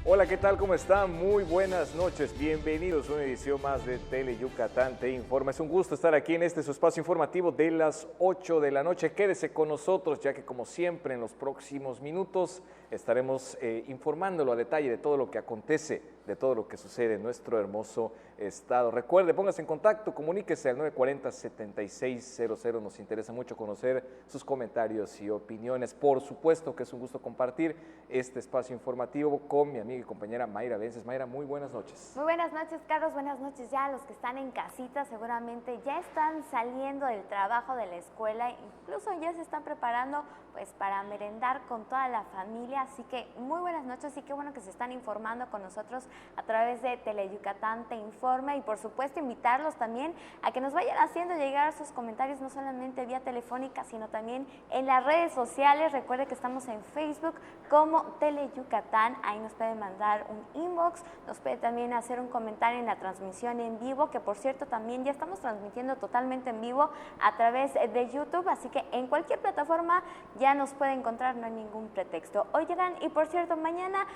Hola, ¿qué tal? ¿Cómo están? Muy buenas noches. Bienvenidos a una edición más de Tele Yucatán Te Informa. Es un gusto estar aquí en su espacio informativo de las 8 de la noche. Quédese con nosotros, ya que como siempre en los próximos minutos estaremos informándolo a detalle de todo lo que acontece, de todo lo que sucede en nuestro hermoso estado. Recuerde, póngase en contacto, comuníquese al 940-7600. Nos interesa mucho conocer sus comentarios y opiniones. Por supuesto que es un gusto compartir este espacio informativo con mi amiga y compañera Mayra Vences. Mayra, muy buenas noches. Muy buenas noches, Carlos. Buenas noches ya a los que están en casita. Seguramente ya están saliendo del trabajo, de la escuela, incluso ya se están preparando pues para merendar con toda la familia. Así que muy buenas noches y qué bueno que se están informando con nosotros a través de Tele Yucatán Te Informa, y por supuesto invitarlos también a que nos vayan haciendo llegar sus comentarios no solamente vía telefónica, sino también en las redes sociales. Recuerde que estamos en Facebook como Tele Yucatán. Ahí nos pueden mandar un inbox, nos puede también hacer un comentario en la transmisión en vivo, que por cierto también ya estamos transmitiendo totalmente en vivo a través de YouTube, así que en cualquier plataforma ya nos puede encontrar, no hay ningún pretexto. Oigan, y por cierto, mañana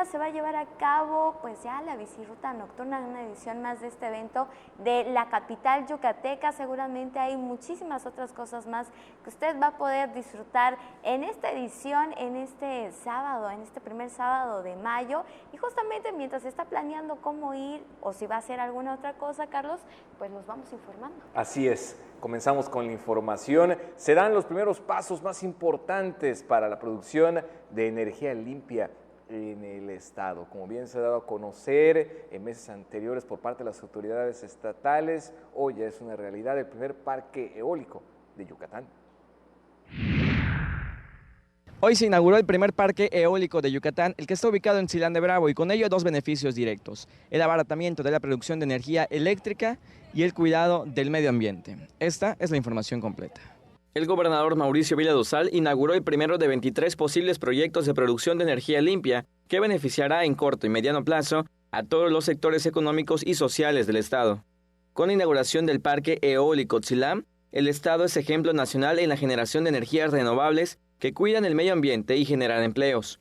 se va a llevar a cabo pues ya la bicirruta nocturna, una edición más de este evento de la capital yucateca. Seguramente hay muchísimas otras cosas más que usted va a poder disfrutar en esta edición, en este sábado, en este primer sábado de mayo, y justamente mientras está planeando cómo ir o si va a hacer alguna otra cosa, Carlos, pues nos vamos informando. Así es, comenzamos con la información. Serán los primeros pasos más importantes para la producción de energía limpia en el estado. Como bien se ha dado a conocer en meses anteriores por parte de las autoridades estatales, hoy ya es una realidad el primer parque eólico de Yucatán. Hoy se inauguró el primer parque eólico de Yucatán, el que está ubicado en Silán de Bravo, y con ello dos beneficios directos: el abaratamiento de la producción de energía eléctrica y el cuidado del medio ambiente. Esta es la información completa. El gobernador Mauricio Vila Dosal inauguró el primero de 23 posibles proyectos de producción de energía limpia que beneficiará en corto y mediano plazo a todos los sectores económicos y sociales del estado. Con la inauguración del parque eólico Tzilam, el estado es ejemplo nacional en la generación de energías renovables que cuidan el medio ambiente y generan empleos.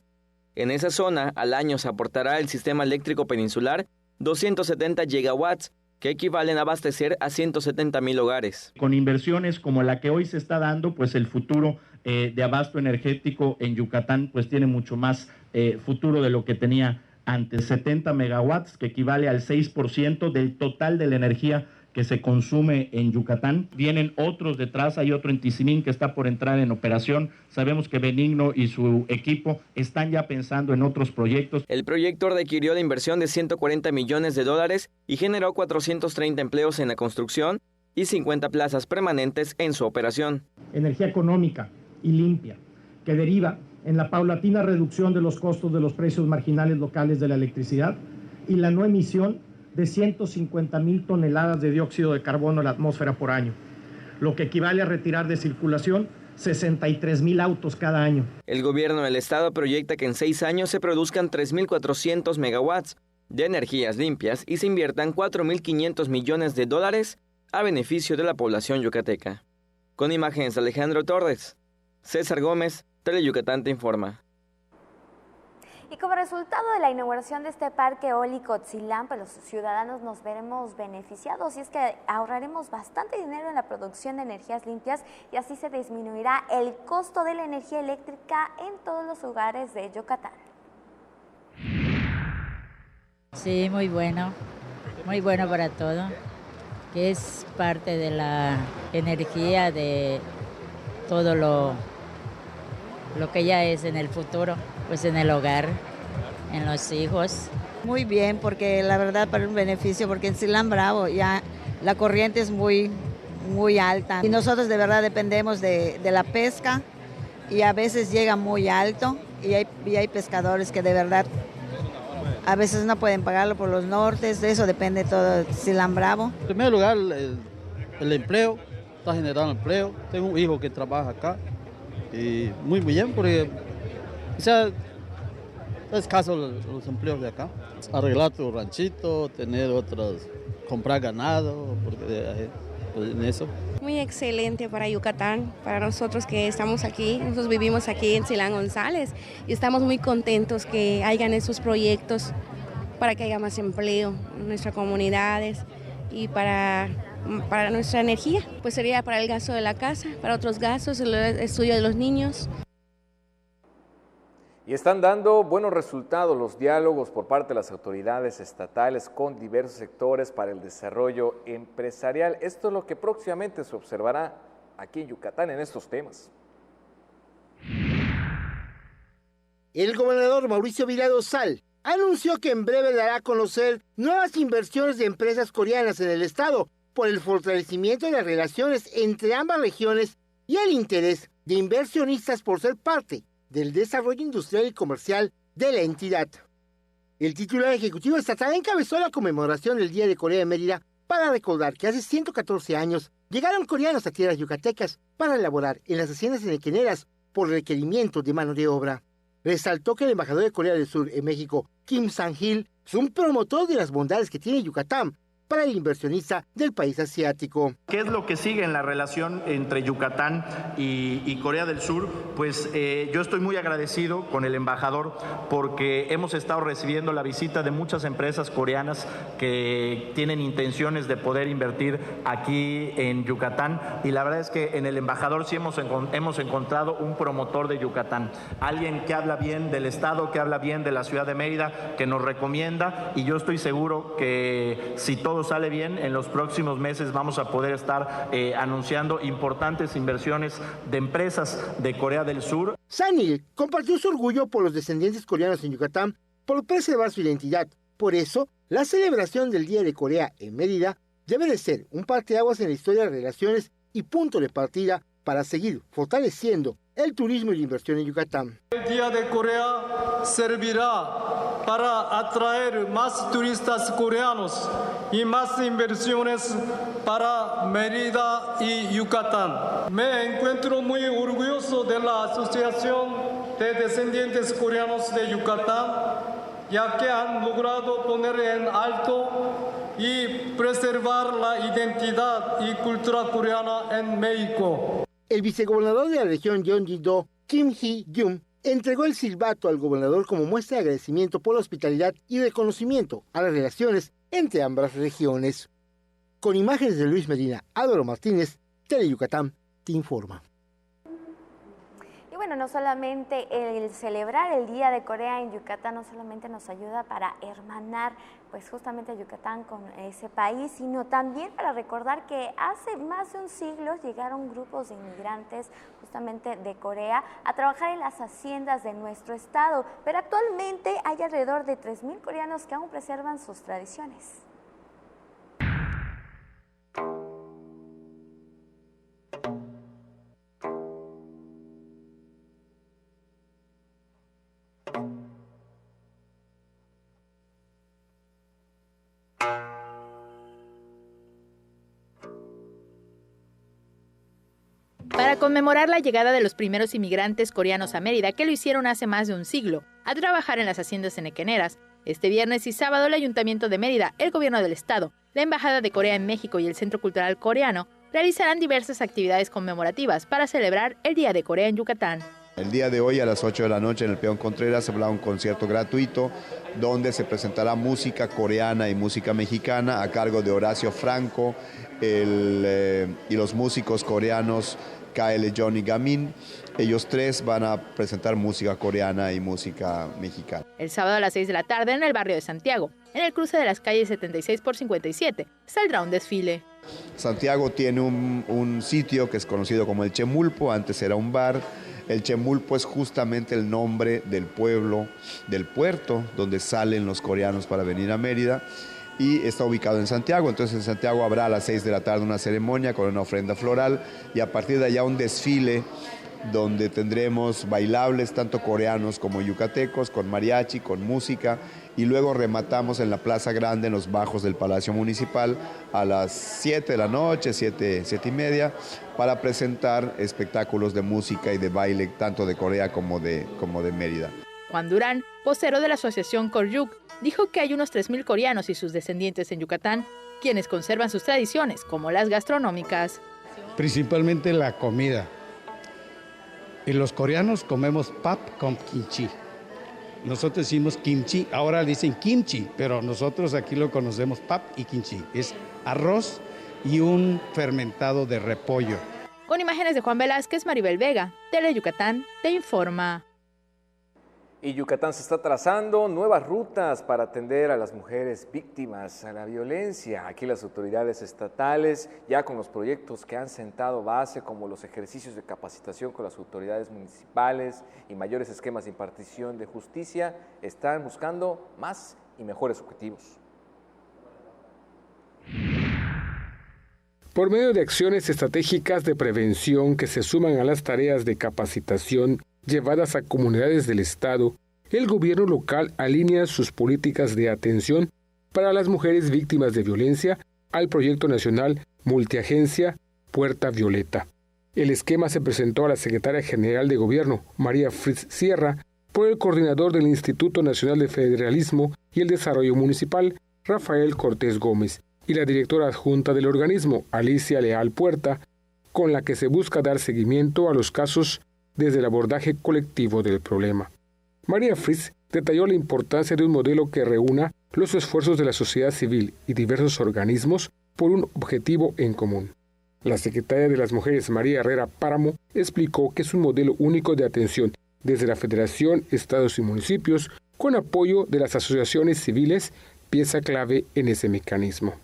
En esa zona, al año se aportará el sistema eléctrico peninsular 270 gigawatts, que equivalen a abastecer a 170,000 hogares. Con inversiones como la que hoy se está dando, pues el futuro de abasto energético en Yucatán pues tiene mucho más futuro de lo que tenía antes. 70 megawatts, que equivale al 6% del total de la energía que se consume en Yucatán. Vienen otros detrás, hay otro en Tizimín que está por entrar en operación. Sabemos que Benigno y su equipo están ya pensando en otros proyectos. El proyecto requirió la inversión de $140 millones y generó 430 empleos en la construcción y 50 plazas permanentes en su operación. Energía económica y limpia, que deriva en la paulatina reducción de los costos de los precios marginales locales de la electricidad y la no emisión de 150,000 toneladas de dióxido de carbono a la atmósfera por año, lo que equivale a retirar de circulación 63,000 autos cada año. El gobierno del estado proyecta que en 6 años se produzcan 3,400 megawatts de energías limpias y se inviertan $4,500 millones a beneficio de la población yucateca. Con imágenes de Alejandro Torres, César Gómez, Tele Yucatán Te Informa. Y como resultado de la inauguración de este parque eólico Tzilam, pues los ciudadanos nos veremos beneficiados, y es que ahorraremos bastante dinero en la producción de energías limpias, y así se disminuirá el costo de la energía eléctrica en todos los hogares de Yucatán. Sí, muy bueno para todo, que es parte de la energía de todo lo que ya es en el futuro, pues en el hogar, en los hijos. Muy bien, porque la verdad para un beneficio, porque en Silán Bravo ya la corriente es muy alta y nosotros de verdad dependemos de la pesca, y a veces llega muy alto y hay pescadores que de verdad a veces no pueden pagarlo por los nortes. De eso depende todo Silán Bravo. En primer lugar, el empleo, está generando empleo. Tengo un hijo que trabaja acá y muy bien, porque o sea, es escaso los empleos de acá. Arreglar tu ranchito, tener otros, comprar ganado, porque pues, en eso. Muy excelente para Yucatán, para nosotros que estamos aquí. Nosotros vivimos aquí en Silán González y estamos muy contentos que hayan esos proyectos para que haya más empleo en nuestras comunidades y para nuestra energía. Pues sería para el gasto de la casa, para otros gastos, el estudio de los niños. Y están dando buenos resultados los diálogos por parte de las autoridades estatales con diversos sectores para el desarrollo empresarial. Esto es lo que próximamente se observará aquí en Yucatán en estos temas. El gobernador Mauricio Vila Dosal anunció que en breve dará a conocer nuevas inversiones de empresas coreanas en el estado por el fortalecimiento de las relaciones entre ambas regiones y el interés de inversionistas por ser parte del desarrollo industrial y comercial de la entidad. El titular ejecutivo estatal encabezó la conmemoración del Día de Corea en Mérida para recordar que hace 114 años llegaron coreanos a tierras yucatecas para elaborar en las haciendas enequeneras por requerimiento de mano de obra. Resaltó que el embajador de Corea del Sur en México, Kim Sang-il, es un promotor de las bondades que tiene Yucatán para el inversionista del país asiático. ¿Qué es lo que sigue en la relación entre Yucatán y Corea del Sur? Pues yo estoy muy agradecido con el embajador porque hemos estado recibiendo la visita de muchas empresas coreanas que tienen intenciones de poder invertir aquí en Yucatán, y la verdad es que en el embajador sí hemos encontrado un promotor de Yucatán, alguien que habla bien del estado, que habla bien de la ciudad de Mérida, que nos recomienda, y yo estoy seguro que si todo sale bien, en los próximos meses vamos a poder estar anunciando importantes inversiones de empresas de Corea del Sur. Sang-il compartió su orgullo por los descendientes coreanos en Yucatán por preservar su identidad. Por eso, la celebración del Día de Corea en Mérida debe de ser un parteaguas en la historia de relaciones y punto de partida para seguir fortaleciendo el turismo y la inversión en Yucatán. El Día de Corea servirá para atraer más turistas coreanos y más inversiones para Mérida y Yucatán. Me encuentro muy orgulloso de la Asociación de Descendientes Coreanos de Yucatán, ya que han logrado poner en alto y preservar la identidad y cultura coreana en México. El vicegobernador de la región Gyeonggi-do, Kim Hee-jung, entregó el silbato al gobernador como muestra de agradecimiento por la hospitalidad y reconocimiento a las relaciones entre ambas regiones. Con imágenes de Luis Medina, Álvaro Martínez, Teleyucatán te informa. Y bueno, no solamente el celebrar el Día de Corea en Yucatán no solamente nos ayuda para hermanar pues justamente a Yucatán con ese país, sino también para recordar que hace más de un siglo llegaron grupos de inmigrantes justamente de Corea a trabajar en las haciendas de nuestro estado, pero actualmente hay alrededor de 3,000 coreanos que aún preservan sus tradiciones. Para conmemorar la llegada de los primeros inmigrantes coreanos a Mérida, que lo hicieron hace más de un siglo, a trabajar en las haciendas enequeneras, este viernes y sábado el Ayuntamiento de Mérida, el Gobierno del Estado, la Embajada de Corea en México y el Centro Cultural Coreano realizarán diversas actividades conmemorativas para celebrar el Día de Corea en Yucatán. El día de hoy a las 8 de la noche en el Peón Contreras se habrá un concierto gratuito donde se presentará música coreana y música mexicana a cargo de Horacio Franco y los músicos coreanos KL Johnny Gamin. Ellos tres van a presentar música coreana y música mexicana. El sábado a las 6 de la tarde en el barrio de Santiago, en el cruce de las calles 76 por 57, saldrá un desfile. Santiago tiene un sitio que es conocido como el Chemulpo, antes era un bar. El Chemulpo es justamente el nombre del pueblo, del puerto donde salen los coreanos para venir a Mérida, y está ubicado en Santiago. Entonces en Santiago habrá a las 6 de la tarde una ceremonia con una ofrenda floral y a partir de allá un desfile donde tendremos bailables tanto coreanos como yucatecos, con mariachi, con música, y luego rematamos en la Plaza Grande, en los bajos del Palacio Municipal, a las 7 de la noche, 7:30, para presentar espectáculos de música y de baile, tanto de Corea como de Mérida. Juan Durán, vocero de la asociación Koryuk, dijo que hay unos 3,000 coreanos y sus descendientes en Yucatán, quienes conservan sus tradiciones, como las gastronómicas. Principalmente la comida. Y los coreanos comemos pap con kimchi. Nosotros decimos kimchi, ahora dicen kimchi, pero nosotros aquí lo conocemos pap y kimchi. Es arroz y un fermentado de repollo. Con imágenes de Juan Velázquez, Maribel Vega, Tele Yucatán, te informa. Y Yucatán se está trazando nuevas rutas para atender a las mujeres víctimas a la violencia. Aquí las autoridades estatales, ya con los proyectos que han sentado base, como los ejercicios de capacitación con las autoridades municipales y mayores esquemas de impartición de justicia, están buscando más y mejores objetivos. Por medio de acciones estratégicas de prevención que se suman a las tareas de capacitación llevadas a comunidades del Estado, el gobierno local alinea sus políticas de atención para las mujeres víctimas de violencia al proyecto nacional multiagencia Puerta Violeta. El esquema se presentó a la secretaria general de Gobierno, María Fritz Sierra, por el coordinador del Instituto Nacional de Federalismo y el Desarrollo Municipal, Rafael Cortés Gómez, y la directora adjunta del organismo, Alicia Leal Puerta, con la que se busca dar seguimiento a los casos desde el abordaje colectivo del problema. María Fritz detalló la importancia de un modelo que reúna los esfuerzos de la sociedad civil y diversos organismos por un objetivo en común. La secretaria de las Mujeres, María Herrera Páramo, explicó que es un modelo único de atención desde la Federación, estados y municipios, con apoyo de las asociaciones civiles, pieza clave en ese mecanismo.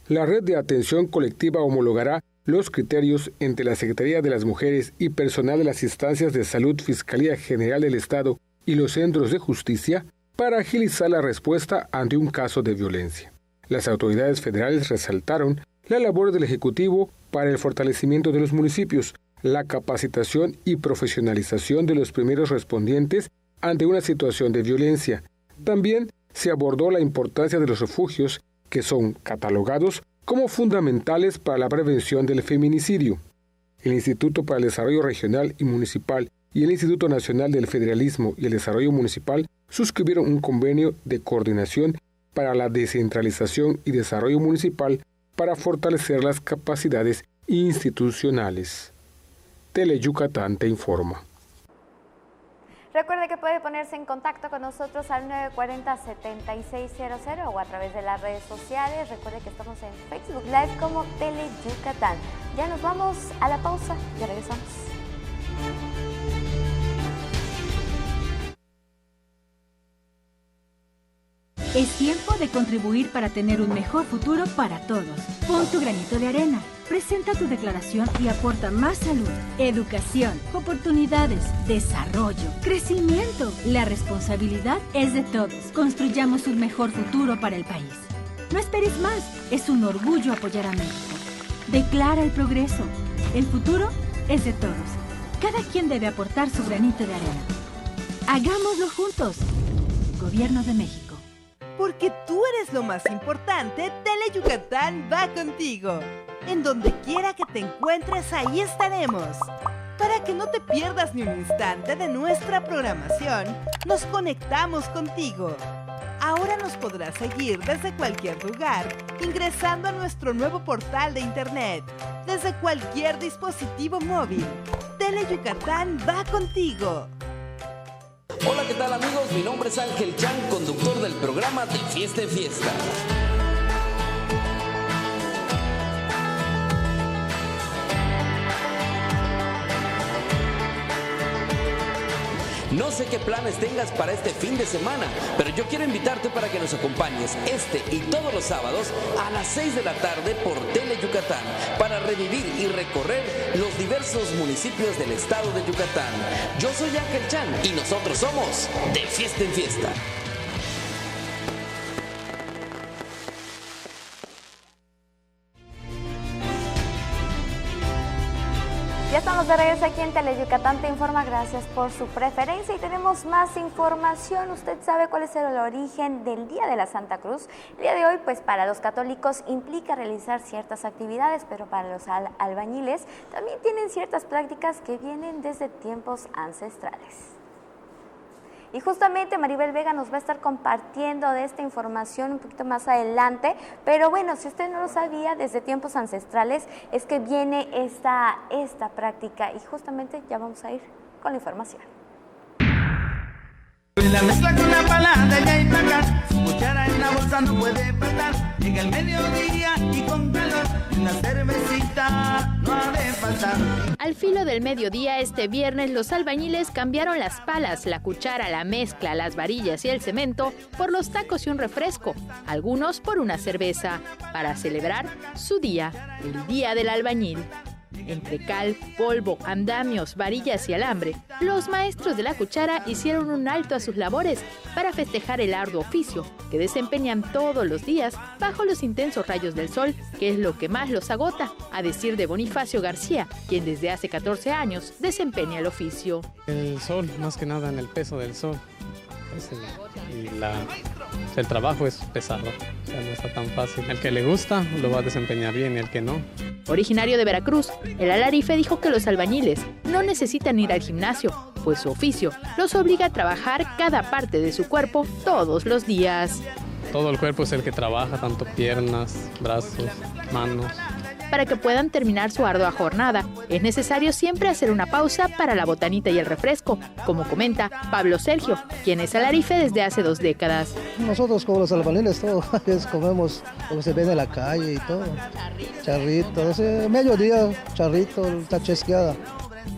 La red de atención colectiva homologará los criterios entre la Secretaría de las Mujeres y personal de las instancias de salud, Fiscalía General del Estado y los centros de justicia para agilizar la respuesta ante un caso de violencia. Las autoridades federales resaltaron la labor del Ejecutivo para el fortalecimiento de los municipios, la capacitación y profesionalización de los primeros respondientes ante una situación de violencia. También se abordó la importancia de los refugios que son catalogados como fundamentales para la prevención del feminicidio. El Instituto para el Desarrollo Regional y Municipal y el Instituto Nacional del Federalismo y el Desarrollo Municipal suscribieron un convenio de coordinación para la descentralización y desarrollo municipal para fortalecer las capacidades institucionales. Tele Yucatán te informa. Recuerde que puede ponerse en contacto con nosotros al 940-7600 o a través de las redes sociales. Recuerde que estamos en Facebook Live como Tele Yucatán. Ya nos vamos a la pausa, ya regresamos. Es tiempo de contribuir para tener un mejor futuro para todos. Pon tu granito de arena. Presenta tu declaración y aporta más salud, educación, oportunidades, desarrollo, crecimiento. La responsabilidad es de todos. Construyamos un mejor futuro para el país. No esperes más. Es un orgullo apoyar a México. Declara el progreso. El futuro es de todos. Cada quien debe aportar su granito de arena. Hagámoslo juntos. Gobierno de México. Porque tú eres lo más importante, Tele Yucatán va contigo. En donde quiera que te encuentres, ahí estaremos. Para que no te pierdas ni un instante de nuestra programación, nos conectamos contigo. Ahora nos podrás seguir desde cualquier lugar, ingresando a nuestro nuevo portal de internet, desde cualquier dispositivo móvil. Tele Yucatán va contigo. Hola, ¿qué tal amigos? Mi nombre es Ángel Chan, conductor del programa De Fiesta en Fiesta. No sé qué planes tengas para este fin de semana, pero yo quiero invitarte para que nos acompañes este y todos los sábados a las 6 de la tarde por Tele Yucatán para revivir y recorrer los diversos municipios del estado de Yucatán. Yo soy Ángel Chan y nosotros somos De Fiesta en Fiesta. Ya estamos de regreso aquí en Tele Yucatán Te Informa, gracias por su preferencia y tenemos más información. ¿Usted sabe cuál es el origen del Día de la Santa Cruz? El día de hoy, pues para los católicos implica realizar ciertas actividades, pero para los albañiles también tienen ciertas prácticas que vienen desde tiempos ancestrales. Y justamente Maribel Vega nos va a estar compartiendo de esta información un poquito más adelante, pero bueno, si usted no lo sabía, desde tiempos ancestrales es que viene esta práctica y justamente ya vamos a ir con la información. La mezcla con la palada ya y pagar, su cuchara en la bolsa no puede faltar. Llega el mediodía y con calor, una cervecita no ha de faltar. Al filo del mediodía este viernes, los albañiles cambiaron las palas, la cuchara, la mezcla, las varillas y el cemento por los tacos y un refresco, algunos por una cerveza, para celebrar su día, el Día del Albañil. Entre cal, polvo, andamios, varillas y alambre, los maestros de la cuchara hicieron un alto a sus labores para festejar el arduo oficio que desempeñan todos los días bajo los intensos rayos del sol, que es lo que más los agota, a decir de Bonifacio García, quien desde hace 14 años desempeña el oficio. El sol, más que nada en el peso del sol. El trabajo es pesado, o sea, no está tan fácil. El que le gusta lo va a desempeñar bien y el que no. Originario de Veracruz, el alarife dijo que los albañiles no necesitan ir al gimnasio, pues su oficio los obliga a trabajar cada parte de su cuerpo todos los días. Todo el cuerpo es el que trabaja, tanto piernas, brazos, manos. Para que puedan terminar su ardua jornada, es necesario siempre hacer una pausa para la botanita y el refresco, como comenta Pablo Sergio, quien es alarife desde hace 2 décadas. Nosotros como los albañiles todos comemos lo que se ve en la calle y todo. Charritos, mediodía, charrito, chachesqueada.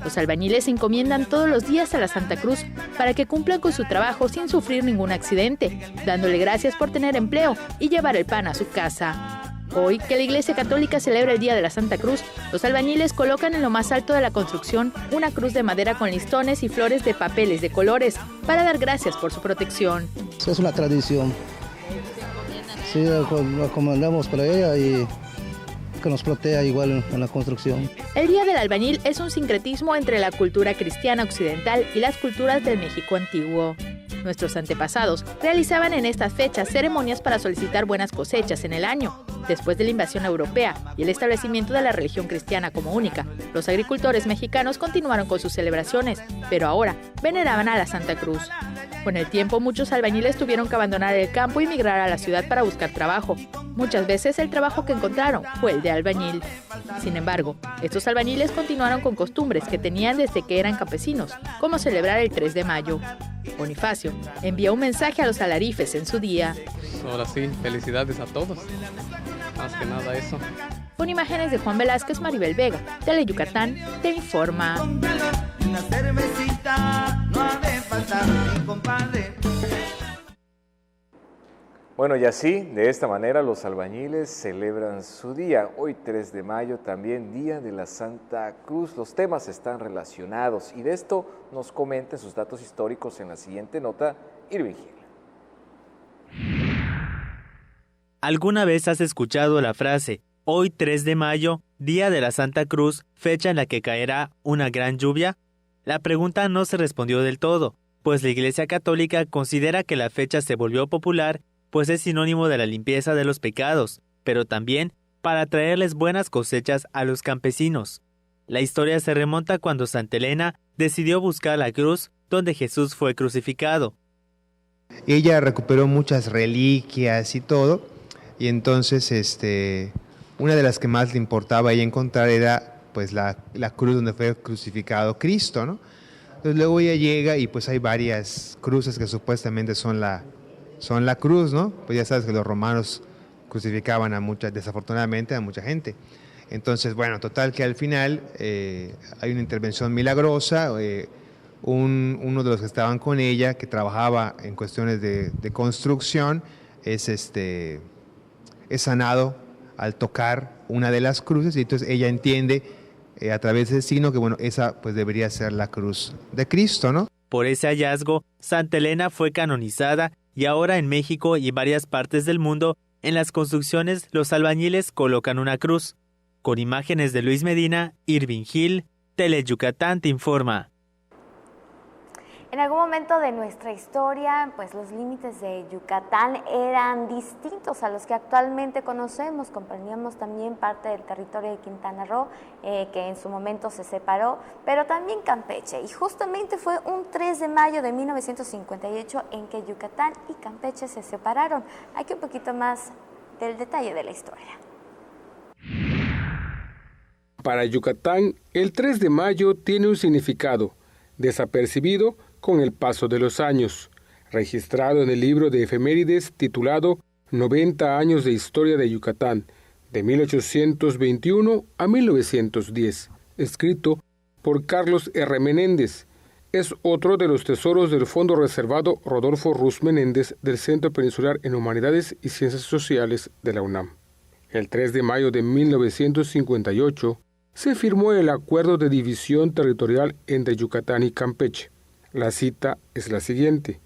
Los albañiles se encomiendan todos los días a la Santa Cruz para que cumplan con su trabajo sin sufrir ningún accidente, dándole gracias por tener empleo y llevar el pan a su casa. Hoy, que la Iglesia Católica celebra el Día de la Santa Cruz, los albañiles colocan en lo más alto de la construcción una cruz de madera con listones y flores de papeles de colores para dar gracias por su protección. Es una tradición. Sí, lo acomodamos para ella y que nos proteja igual en la construcción. El Día del Albañil es un sincretismo entre la cultura cristiana occidental y las culturas del México antiguo. Nuestros antepasados realizaban en estas fechas ceremonias para solicitar buenas cosechas en el año. Después de la invasión europea y el establecimiento de la religión cristiana como única, los agricultores mexicanos continuaron con sus celebraciones, pero ahora veneraban a la Santa Cruz. Con el tiempo, muchos albañiles tuvieron que abandonar el campo y migrar a la ciudad para buscar trabajo. Muchas veces el trabajo que encontraron fue el de albañil. Sin embargo, estos albañiles continuaron con costumbres que tenían desde que eran campesinos, como celebrar el 3 de mayo. Bonifacio envió un mensaje a los alarifes en su día. Ahora sí, felicidades a todos. Más que nada eso. Con imágenes de Juan Velázquez, Maribel Vega, Tele Yucatán, te informa. Una cervecita no ha de faltar, mi compadre. Bueno, y así, de esta manera, los albañiles celebran su día. Hoy, 3 de mayo, también Día de la Santa Cruz. Los temas están relacionados y de esto nos comenta sus datos históricos en la siguiente nota, Irving Gil. ¿Alguna vez has escuchado la frase, hoy 3 de mayo, Día de la Santa Cruz, fecha en la que caerá una gran lluvia? La pregunta no se respondió del todo, pues la Iglesia Católica considera que la fecha se volvió popular pues es sinónimo de la limpieza de los pecados, pero también para traerles buenas cosechas a los campesinos. La historia se remonta cuando Santa Elena decidió buscar la cruz donde Jesús fue crucificado. Ella recuperó muchas reliquias y todo, y entonces una de las que más le importaba a ella encontrar era pues la cruz donde fue crucificado Cristo, ¿no? Entonces luego ella llega y pues hay varias cruces que supuestamente son la cruz, ¿no? Pues ya sabes que los romanos crucificaban desafortunadamente a mucha gente. Entonces, bueno, total que al final hay una intervención milagrosa, uno de los que estaban con ella, que trabajaba en cuestiones de construcción, es sanado al tocar una de las cruces, y entonces ella entiende a través de ese signo que, bueno, esa pues debería ser la cruz de Cristo, ¿no? Por ese hallazgo, Santa Elena fue canonizada y ahora en México y varias partes del mundo, en las construcciones los albañiles colocan una cruz. Con imágenes de Luis Medina, Irving Gil, Tele Yucatán te informa. En algún momento de nuestra historia, pues los límites de Yucatán eran distintos a los que actualmente conocemos. Comprendíamos también parte del territorio de Quintana Roo, que en su momento se separó, pero también Campeche. Y justamente fue un 3 de mayo de 1958 en que Yucatán y Campeche se separaron. Aquí un poquito más del detalle de la historia. Para Yucatán, el 3 de mayo tiene un significado desapercibido con el paso de los años, registrado en el libro de efemérides titulado 90 años de historia de Yucatán, de 1821 a 1910, escrito por Carlos R. Menéndez. Es otro de los tesoros del Fondo Reservado Rodolfo Ruz Menéndez del Centro Peninsular en Humanidades y Ciencias Sociales de la UNAM. El 3 de mayo de 1958 se firmó el Acuerdo de División Territorial entre Yucatán y Campeche. La cita es la siguiente.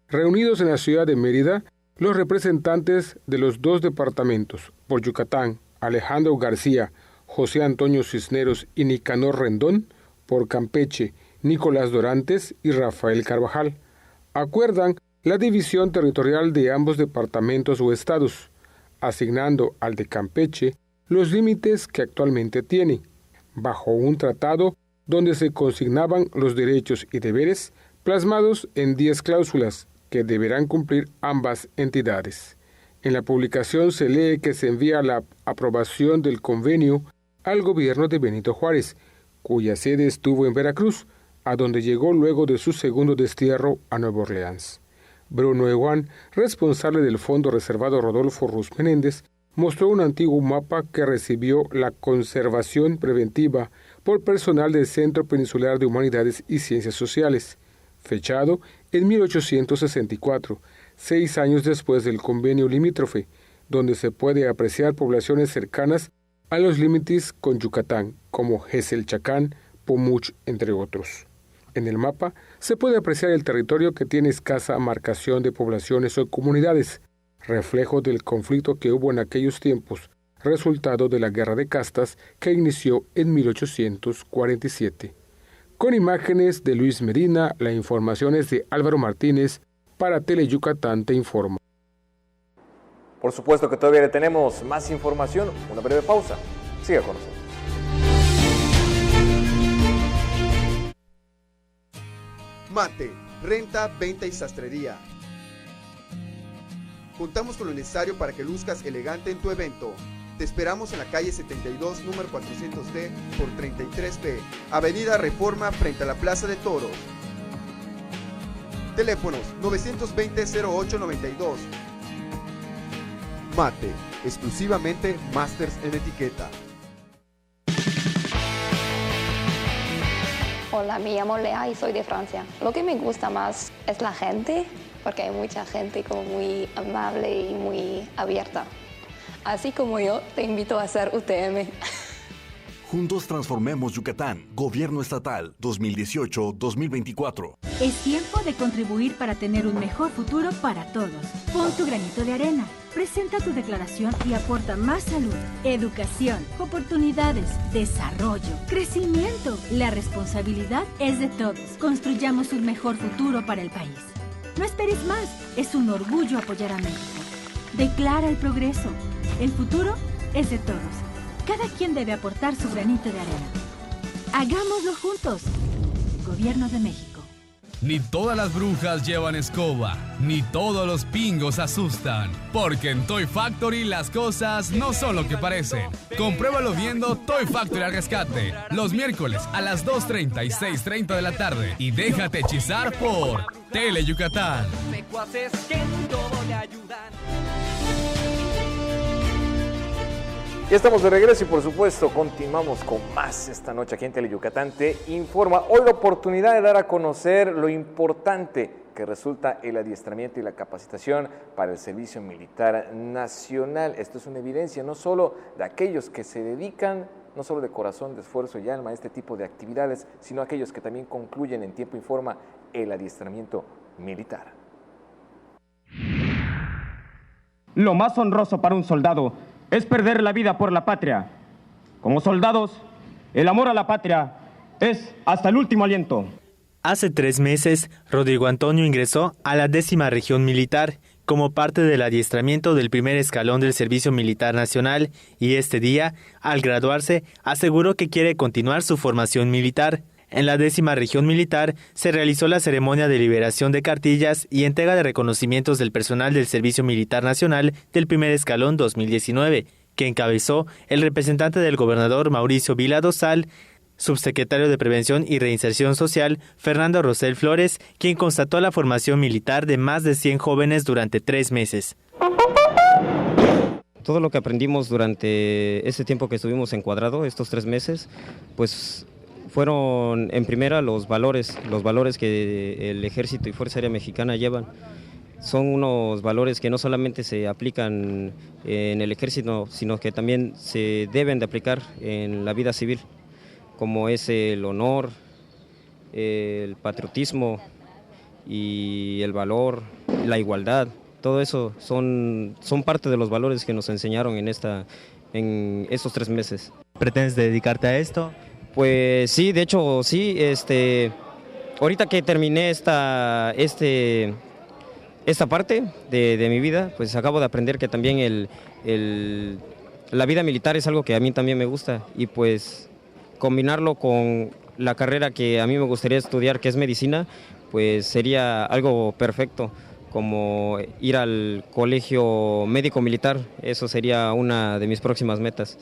Reunidos en la ciudad de Mérida, los representantes de los dos departamentos, por Yucatán, Alejandro García, José Antonio Cisneros y Nicanor Rendón, por Campeche, Nicolás Dorantes y Rafael Carvajal, acuerdan la división territorial de ambos departamentos o estados, asignando al de Campeche los límites que actualmente tiene, bajo un tratado donde se consignaban los derechos y deberes plasmados en 10 cláusulas que deberán cumplir ambas entidades. En la publicación se lee que se envía la aprobación del convenio al gobierno de Benito Juárez, cuya sede estuvo en Veracruz, a donde llegó luego de su segundo destierro a Nueva Orleans. Bruno Eguán, responsable del Fondo Reservado Rodolfo Ruz Menéndez, mostró un antiguo mapa que recibió la conservación preventiva por personal del Centro Peninsular de Humanidades y Ciencias Sociales, fechado en 1864, 6 años después del convenio limítrofe, donde se puede apreciar poblaciones cercanas a los límites con Yucatán, como Geselchacán, Pomuch, entre otros. En el mapa se puede apreciar el territorio que tiene escasa marcación de poblaciones o comunidades, reflejo del conflicto que hubo en aquellos tiempos, resultado de la Guerra de Castas que inició en 1847. Con imágenes de Luis Medina, la información es de Álvaro Martínez, para Teleyucatán Te Informa. Por supuesto que todavía le tenemos más información, una breve pausa. Siga con nosotros. Mate, renta, venta y sastrería. Contamos con lo necesario para que luzcas elegante en tu evento. Te esperamos en la calle 72, número 400D por 33B, Avenida Reforma, frente a la Plaza de Toros. Teléfonos 920-0892. Mate, exclusivamente Masters en etiqueta. Hola, me llamo Lea y soy de Francia. Lo que me gusta más es la gente, porque hay mucha gente como muy amable y muy abierta. Así como yo, te invito a hacer UTM. Juntos transformemos Yucatán. Gobierno Estatal 2018-2024. Es tiempo de contribuir para tener un mejor futuro para todos. Pon tu granito de arena. Presenta tu declaración y aporta más salud, educación, oportunidades, desarrollo, crecimiento. La responsabilidad es de todos. Construyamos un mejor futuro para el país. No esperes más. Es un orgullo apoyar a México. Declara el progreso. El futuro es de todos. Cada quien debe aportar su granito de arena. Hagámoslo juntos. Gobierno de México. Ni todas las brujas llevan escoba, ni todos los pingos asustan, porque en Toy Factory las cosas no son lo que parecen. Compruébalo viendo Toy Factory al rescate, los miércoles a las 2:30 y 6:30 de la tarde, y déjate hechizar por Teleyucatán. Ya estamos de regreso y por supuesto continuamos con más esta noche aquí en Teleyucatán Te Informa. Hoy la oportunidad de dar a conocer lo importante que resulta el adiestramiento y la capacitación para el Servicio Militar Nacional. Esto es una evidencia no solo de aquellos que se dedican, no solo de corazón, de esfuerzo y alma a este tipo de actividades, sino aquellos que también concluyen en tiempo y forma el adiestramiento militar. Lo más honroso para un soldado es perder la vida por la patria. Como soldados, el amor a la patria es hasta el último aliento. Hace 3 meses, Rodrigo Antonio ingresó a la 10ª Región Militar como parte del adiestramiento del primer escalón del Servicio Militar Nacional y este día, al graduarse, aseguró que quiere continuar su formación militar. En la 10ª Región Militar se realizó la ceremonia de liberación de cartillas y entrega de reconocimientos del personal del Servicio Militar Nacional del primer escalón 2019, que encabezó el representante del gobernador Mauricio Vila Dosal, subsecretario de Prevención y Reinserción Social, Fernando Rosell Flores, quien constató la formación militar de más de 100 jóvenes durante 3 meses. Todo lo que aprendimos durante ese tiempo que estuvimos encuadrado, estos 3 meses, pues fueron en primera los valores que el Ejército y Fuerza Aérea Mexicana llevan. Son unos valores que no solamente se aplican en el Ejército, sino que también se deben de aplicar en la vida civil, como es el honor, el patriotismo y el valor, la igualdad. Todo eso son parte de los valores que nos enseñaron en estos 3 meses. ¿Pretendes dedicarte a esto? Pues sí, de hecho sí. Ahorita que terminé esta parte de mi vida, pues acabo de aprender que también la vida militar es algo que a mí también me gusta y pues combinarlo con la carrera que a mí me gustaría estudiar, que es medicina, pues sería algo perfecto, como ir al colegio médico militar. Eso sería una de mis próximas metas.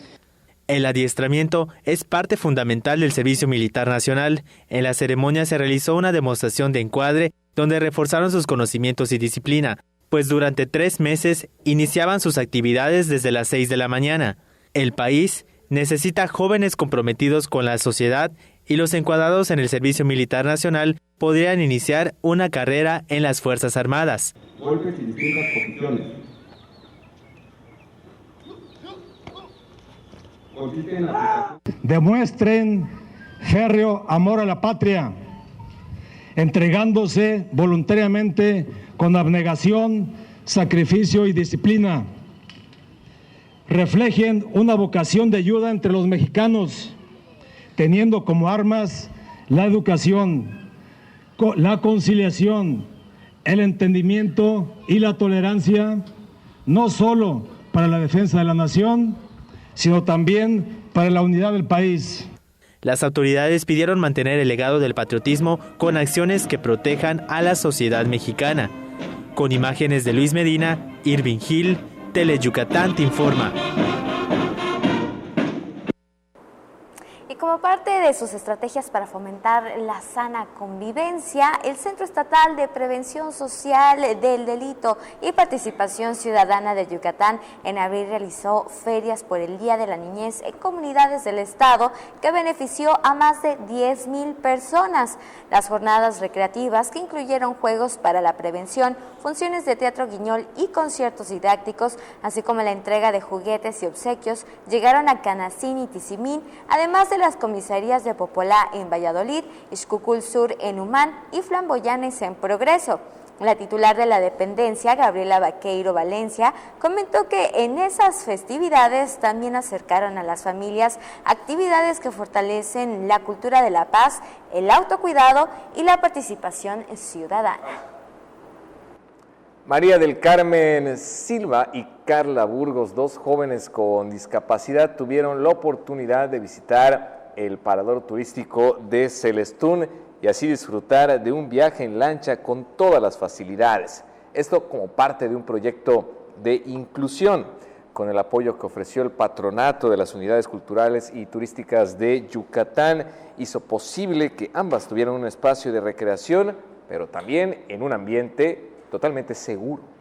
El adiestramiento es parte fundamental del Servicio Militar Nacional. En la ceremonia se realizó una demostración de encuadre donde reforzaron sus conocimientos y disciplina, pues durante 3 meses iniciaban sus actividades desde las 6 de la mañana. El país necesita jóvenes comprometidos con la sociedad y los encuadrados en el Servicio Militar Nacional podrían iniciar una carrera en las Fuerzas Armadas. Golpes y distintas posiciones. Consiste en la aplicación. Demuestren férreo amor a la patria, entregándose voluntariamente con abnegación, sacrificio y disciplina. Reflejen una vocación de ayuda entre los mexicanos, teniendo como armas la educación, la conciliación, el entendimiento y la tolerancia, no solo para la defensa de la nación, sino también para la unidad del país. Las autoridades pidieron mantener el legado del patriotismo con acciones que protejan a la sociedad mexicana. Con imágenes de Luis Medina, Irving Gil, Teleyucatán te informa. Y como parte de sus estrategias para fomentar la sana convivencia, el Centro Estatal de Prevención Social del Delito y Participación Ciudadana de Yucatán en abril realizó ferias por el Día de la Niñez en comunidades del estado que benefició a más de 10,000 personas. Las jornadas recreativas, que incluyeron juegos para la prevención, funciones de teatro guiñol y conciertos didácticos, así como la entrega de juguetes y obsequios, llegaron a Canacín y Tizimín, además de las comisarías de Popolá en Valladolid, Ixcucul Sur en Humán y Flamboyanes en Progreso. La titular de la dependencia, Gabriela Vaqueiro Valencia, comentó que en esas festividades también acercaron a las familias actividades que fortalecen la cultura de la paz, el autocuidado y la participación ciudadana. María del Carmen Silva y Carla Burgos, 2 jóvenes con discapacidad, tuvieron la oportunidad de visitar el parador turístico de Celestún y así disfrutar de un viaje en lancha con todas las facilidades. Esto como parte de un proyecto de inclusión, con el apoyo que ofreció el Patronato de las Unidades Culturales y Turísticas de Yucatán, hizo posible que ambas tuvieran un espacio de recreación, pero también en un ambiente totalmente seguro.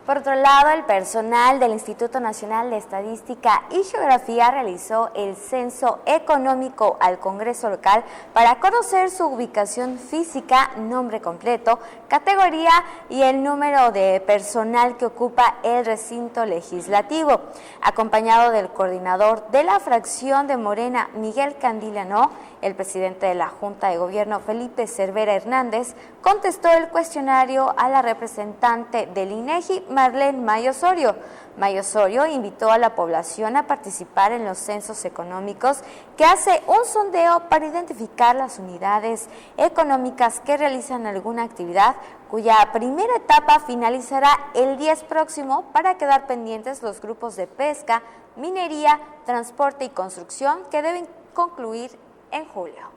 Por otro lado, el personal del Instituto Nacional de Estadística y Geografía realizó el censo económico al Congreso local para conocer su ubicación física, nombre completo, categoría y el número de personal que ocupa el recinto legislativo. Acompañado del coordinador de la fracción de Morena, Miguel Candilano, el presidente de la Junta de Gobierno, Felipe Cervera Hernández, contestó el cuestionario a la representante del INEGI, Marlene Mayo Osorio. Mayo Osorio invitó a la población a participar en los censos económicos, que hace un sondeo para identificar las unidades económicas que realizan alguna actividad, cuya primera etapa finalizará el 10 próximo, para quedar pendientes los grupos de pesca, minería, transporte y construcción, que deben concluir en julio.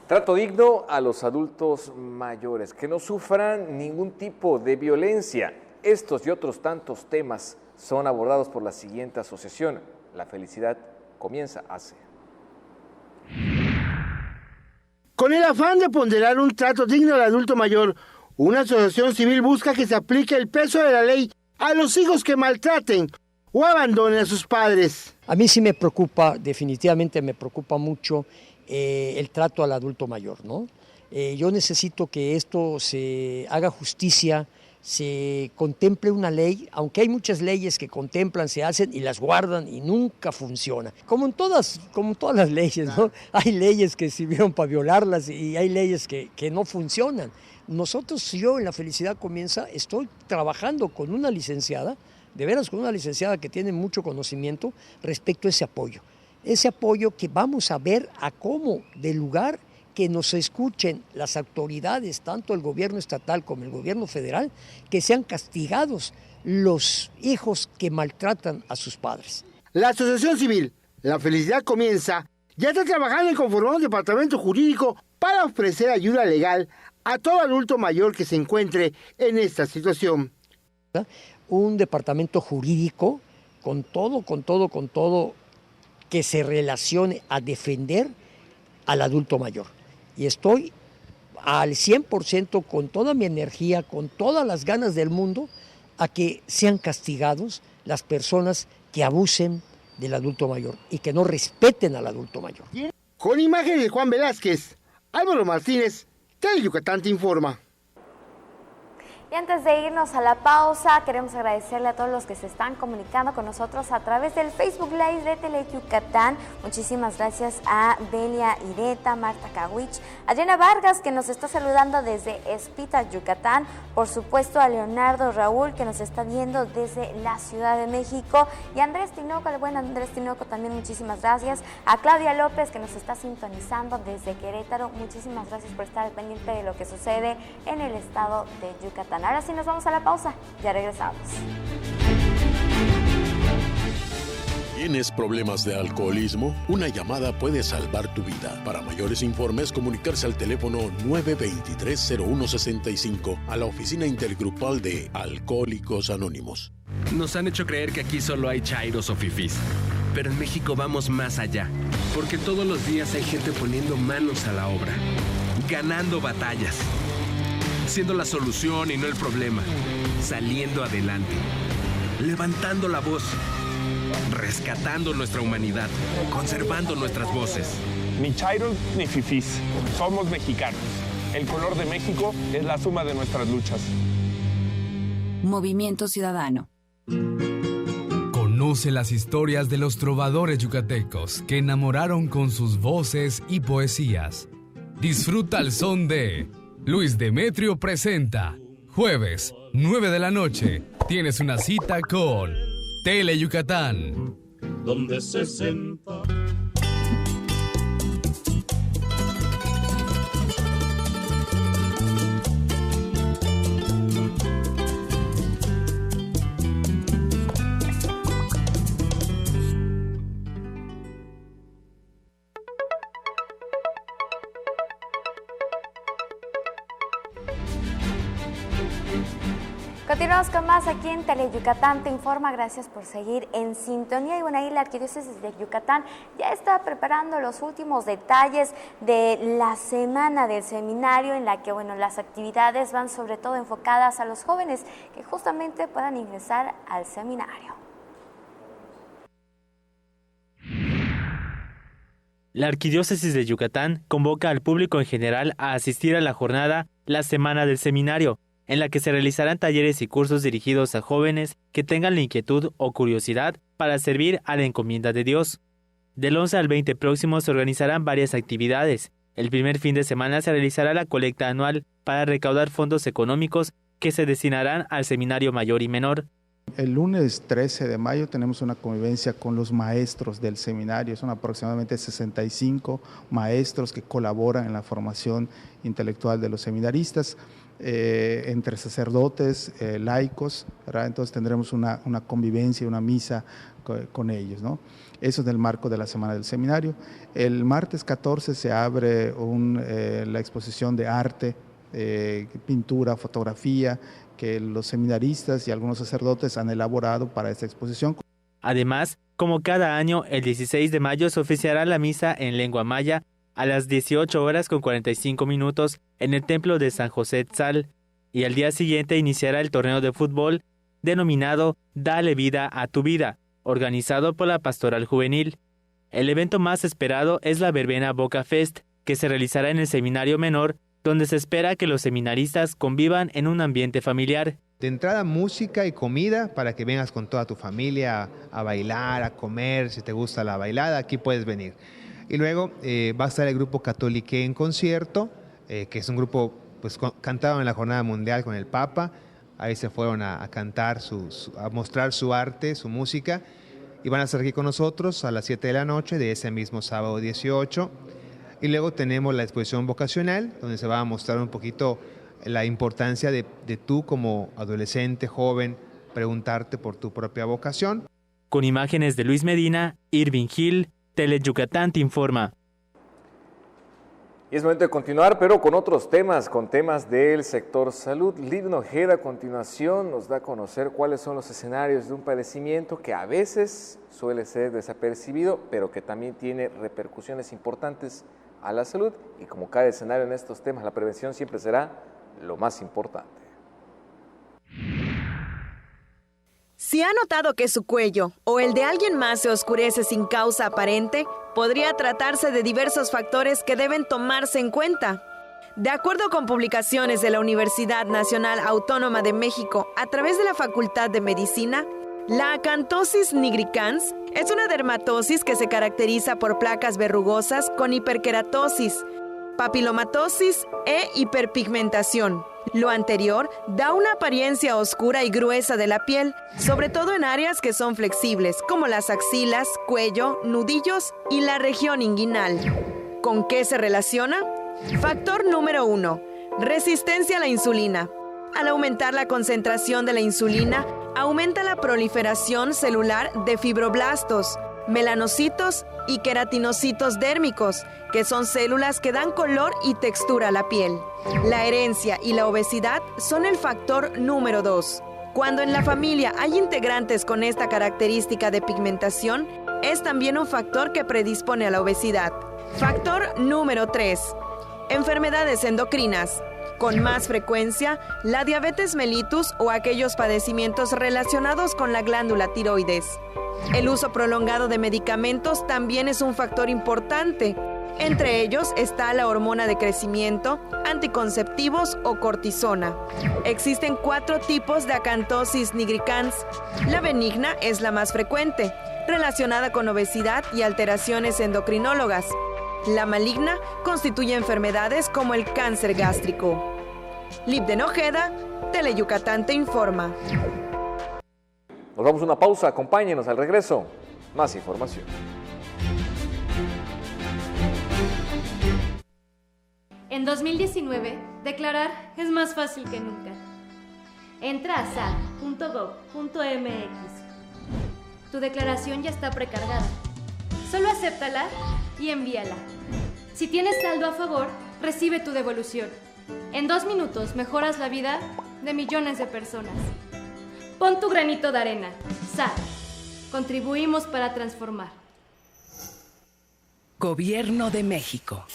Trato digno a los adultos mayores, que no sufran ningún tipo de violencia. Estos y otros tantos temas son abordados por la siguiente asociación. La felicidad comienza hace. Con el afán de ponderar un trato digno al adulto mayor, una asociación civil busca que se aplique el peso de la ley a los hijos que maltraten o abandonen a sus padres. A mí sí me preocupa, definitivamente me preocupa mucho el trato al adulto mayor, ¿no? Yo necesito que esto se haga justicia, se contemple una ley, aunque hay muchas leyes que contemplan, se hacen y las guardan y nunca funciona. Como en todas las leyes, ¿no? Hay leyes que sirvieron para violarlas y hay leyes que no funcionan. Yo en La Felicidad Comienza estoy trabajando con una licenciada, de veras con una licenciada que tiene mucho conocimiento respecto a ese apoyo. Ese apoyo que vamos a ver a cómo del lugar que nos escuchen las autoridades, tanto el gobierno estatal como el gobierno federal, que sean castigados los hijos que maltratan a sus padres. La asociación civil La Felicidad Comienza ya está trabajando en conformar un departamento jurídico para ofrecer ayuda legal a todo adulto mayor que se encuentre en esta situación. Un departamento jurídico con todo que se relacione a defender al adulto mayor. Y estoy al 100% con toda mi energía, con todas las ganas del mundo, a que sean castigados las personas que abusen del adulto mayor y que no respeten al adulto mayor. Con imágenes de Juan Velázquez, Álvaro Martínez, Tele Yucatán te informa. Y antes de irnos a la pausa, queremos agradecerle a todos los que se están comunicando con nosotros a través del Facebook Live de Tele Yucatán. Muchísimas gracias a Belia Ireta, Marta Kawich, Adriana Vargas, que nos está saludando desde Espita, Yucatán. Por supuesto a Leonardo Raúl, que nos está viendo desde la Ciudad de México. Y Andrés Tinoco, el buen Andrés Tinoco, también muchísimas gracias. A Claudia López, que nos está sintonizando desde Querétaro. Muchísimas gracias por estar al pendiente de lo que sucede en el estado de Yucatán. Ahora sí nos vamos a la pausa, ya regresamos. ¿Tienes problemas de alcoholismo? Una llamada puede salvar tu vida. Para mayores informes, comunicarse al teléfono 923-0165 a la oficina intergrupal de Alcohólicos Anónimos. Nos han hecho creer que aquí solo hay chairos o fifís. Pero en México vamos más allá, porque todos los días hay gente poniendo manos a la obra, ganando batallas, siendo la solución y no el problema, saliendo adelante, levantando la voz, rescatando nuestra humanidad, conservando nuestras voces. Ni chairos ni fifís, somos mexicanos. El color de México es la suma de nuestras luchas. Movimiento Ciudadano. Conoce las historias de los trovadores yucatecos que enamoraron con sus voces y poesías. Disfruta el son de Luis Demetrio presenta. Jueves, 9 de la noche. Tienes una cita con Tele Yucatán. Donde se senta. Continuamos con más aquí en Tele Yucatán Te Informa. Gracias por seguir en sintonía. Y bueno, ahí la Arquidiócesis de Yucatán ya está preparando los últimos detalles de la semana del seminario, en la que bueno, las actividades van sobre todo enfocadas a los jóvenes que justamente puedan ingresar al seminario. La Arquidiócesis de Yucatán convoca al público en general a asistir a la jornada La Semana del Seminario, en la que se realizarán talleres y cursos dirigidos a jóvenes que tengan la inquietud o curiosidad para servir a la encomienda de Dios. Del 11 al 20 próximo se organizarán varias actividades. El primer fin de semana se realizará la colecta anual para recaudar fondos económicos que se destinarán al seminario mayor y menor. El lunes 13 de mayo tenemos una convivencia con los maestros del seminario. Son aproximadamente 65 maestros que colaboran en la formación intelectual de los seminaristas, entre sacerdotes, laicos, ¿verdad? Entonces tendremos una convivencia, una misa con ellos, ¿no? Eso es en el marco de la Semana del Seminario. El martes 14 se abre la exposición de arte, pintura, fotografía, que los seminaristas y algunos sacerdotes han elaborado para esta exposición. Además, como cada año, el 16 de mayo se oficiará la misa en lengua maya a las 18:45 en el templo de San José Tzal, y al día siguiente iniciará el torneo de fútbol denominado Dale Vida a tu Vida, organizado por la Pastoral Juvenil. El evento más esperado es la verbena Boca Fest, que se realizará en el Seminario Menor, donde se espera que los seminaristas convivan en un ambiente familiar. De entrada, música y comida para que vengas con toda tu familia a bailar, a comer. Si te gusta la bailada, aquí puedes venir. Y luego va a estar el grupo Católique en concierto, que es un grupo, pues cantaban en la Jornada Mundial con el Papa. Ahí se fueron a cantar, a mostrar su arte, su música. Y van a estar aquí con nosotros a las 7 de la noche de ese mismo sábado 18. Y luego tenemos la exposición vocacional, donde se va a mostrar un poquito la importancia de tú como adolescente, joven, preguntarte por tu propia vocación. Con imágenes de Luis Medina, Irving Gil, Teleyucatán te informa. Y es momento de continuar, pero con otros temas, con temas del sector salud. Livno Ojeda a continuación nos da a conocer cuáles son los escenarios de un padecimiento que a veces suele ser desapercibido, pero que también tiene repercusiones importantes a la salud, y como cada escenario en estos temas, la prevención siempre será lo más importante. Si ha notado que su cuello o el de alguien más se oscurece sin causa aparente, podría tratarse de diversos factores que deben tomarse en cuenta. De acuerdo con publicaciones de la Universidad Nacional Autónoma de México a través de la Facultad de Medicina, la acantosis nigricans es una dermatosis que se caracteriza por placas verrugosas con hiperkeratosis, papilomatosis e hiperpigmentación. Lo anterior da una apariencia oscura y gruesa de la piel, sobre todo en áreas que son flexibles, como las axilas, cuello, nudillos y la región inguinal. ¿Con qué se relaciona? Factor número 1. Resistencia a la insulina. Al aumentar la concentración de la insulina, aumenta la proliferación celular de fibroblastos, melanocitos y queratinocitos dérmicos, que son células que dan color y textura a la piel. La herencia y la obesidad son el factor número 2. Cuando en la familia hay integrantes con esta característica de pigmentación, es también un factor que predispone a la obesidad. Factor número 3. Enfermedades endocrinas. Con más frecuencia, la diabetes mellitus o aquellos padecimientos relacionados con la glándula tiroides. El uso prolongado de medicamentos también es un factor importante. Entre ellos está la hormona de crecimiento, anticonceptivos o cortisona. Existen 4 tipos de acantosis nigricans. La benigna es la más frecuente, relacionada con obesidad y alteraciones endocrinólogas. La maligna constituye enfermedades como el cáncer gástrico. Livno Ojeda, Teleyucatán te informa. Nos damos una pausa, acompáñenos al regreso. Más información. En 2019, declarar es más fácil que nunca. Entra a sal.gov.mx. Tu declaración ya está precargada. Solo acéptala y envíala. Si tienes saldo a favor, recibe tu devolución. En 2 minutos mejoras la vida de millones de personas. Pon tu granito de arena. SAT. Contribuimos para transformar. Gobierno de México.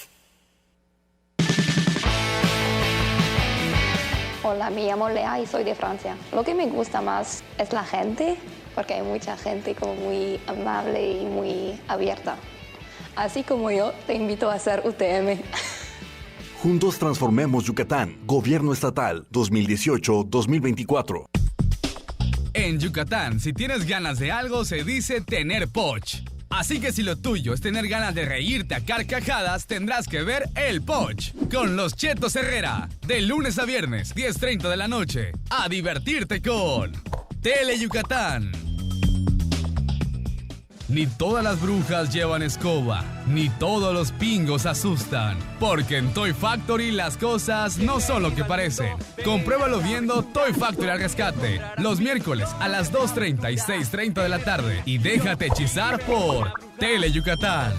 Hola, me llamo Lea y soy de Francia. Lo que me gusta más es la gente, porque hay mucha gente como muy amable y muy abierta. Así como yo, te invito a hacer UTM. Juntos transformemos Yucatán. Gobierno Estatal 2018-2024. En Yucatán, si tienes ganas de algo, se dice tener poch. Así que si lo tuyo es tener ganas de reírte a carcajadas, tendrás que ver El Poch con los Chetos Herrera. De lunes a viernes, 10:30 de la noche. A divertirte con Tele Yucatán. Ni todas las brujas llevan escoba, ni todos los pingos asustan, porque en Toy Factory las cosas no son lo que parecen. Compruébalo viendo Toy Factory al rescate, los miércoles a las 2:30 y 6:30 de la tarde, y déjate hechizar por Tele Yucatán.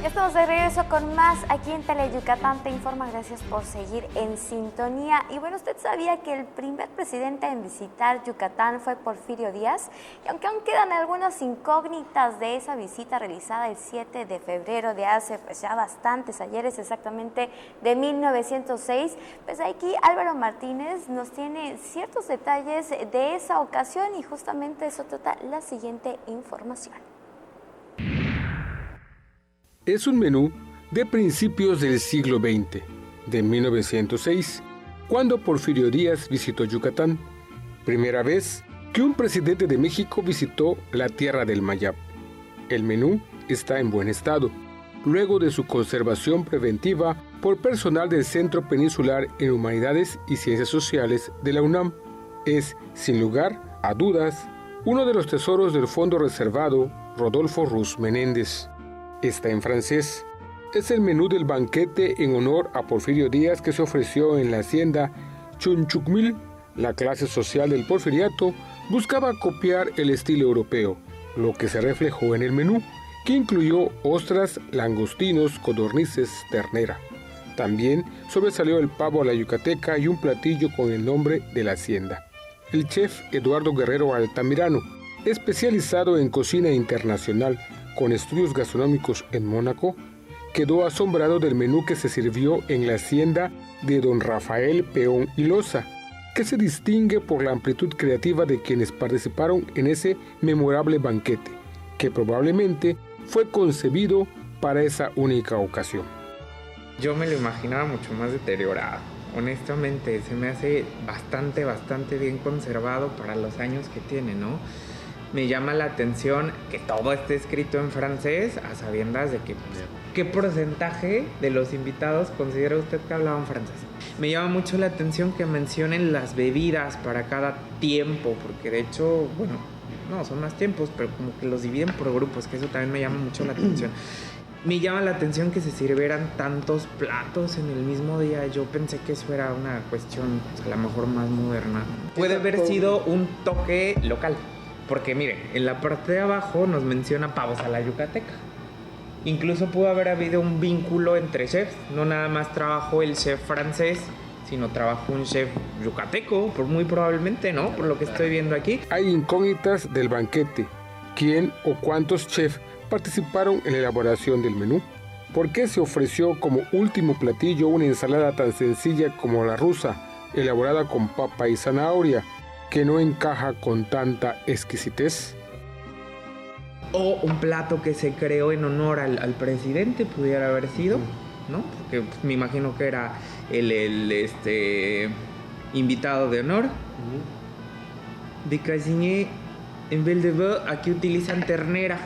Estamos de regreso con más aquí en Tele Yucatán Te Informa. Gracias por seguir en sintonía. Y bueno, ¿usted sabía que el primer presidente en visitar Yucatán fue Porfirio Díaz? Y aunque aún quedan algunas incógnitas de esa visita realizada el 7 de febrero de hace pues ya bastantes ayeres, exactamente de 1906, pues aquí Álvaro Martínez nos tiene ciertos detalles de esa ocasión y justamente eso trata la siguiente información. Es un menú de principios del siglo XX, de 1906, cuando Porfirio Díaz visitó Yucatán. Primera vez que un presidente de México visitó la tierra del Mayab. El menú está en buen estado, luego de su conservación preventiva por personal del Centro Peninsular en Humanidades y Ciencias Sociales de la UNAM. Es, sin lugar a dudas, uno de los tesoros del Fondo Reservado Rodolfo Ruz Menéndez. Está en francés. Es el menú del banquete en honor a Porfirio Díaz que se ofreció en la hacienda Chunchucmil. La clase social del porfiriato buscaba copiar el estilo europeo, lo que se reflejó en el menú, que incluyó ostras, langostinos, codornices, ternera. También sobresalió el pavo a la yucateca y un platillo con el nombre de la hacienda. El chef Eduardo Guerrero Altamirano, especializado en cocina internacional, con estudios gastronómicos en Mónaco, quedó asombrado del menú que se sirvió en la hacienda de don Rafael Peón y Loza, que se distingue por la amplitud creativa de quienes participaron en ese memorable banquete, que probablemente fue concebido para esa única ocasión. Yo me lo imaginaba mucho más deteriorado. Honestamente, se me hace bastante bien conservado para los años que tiene, ¿no? Me llama la atención que todo esté escrito en francés, a sabiendas de que ¿qué porcentaje de los invitados considera usted que hablaban francés? Me llama mucho la atención que mencionen las bebidas para cada tiempo, porque de hecho, bueno, no, son más tiempos, pero como que los dividen por grupos, que eso también me llama mucho la atención. Me llama la atención que se sirvieran tantos platos en el mismo día. Yo pensé que eso era una cuestión, pues, a lo mejor más moderna. Puede haber sido un toque local. Porque miren, en la parte de abajo nos menciona pavos a la yucateca. Incluso pudo haber habido un vínculo entre chefs. No nada más trabajó el chef francés, sino trabajó un chef yucateco, muy probablemente, ¿no? Por lo que estoy viendo aquí. Hay incógnitas del banquete. ¿Quién o cuántos chefs participaron en la elaboración del menú? ¿Por qué se ofreció como último platillo una ensalada tan sencilla como la rusa, elaborada con papa y zanahoria, que no encaja con tanta exquisitez? O un plato que se creó en honor al presidente pudiera haber sido, ¿no? Porque pues, me imagino que era el invitado de honor. De Casigné en Belle aquí utilizan ternera.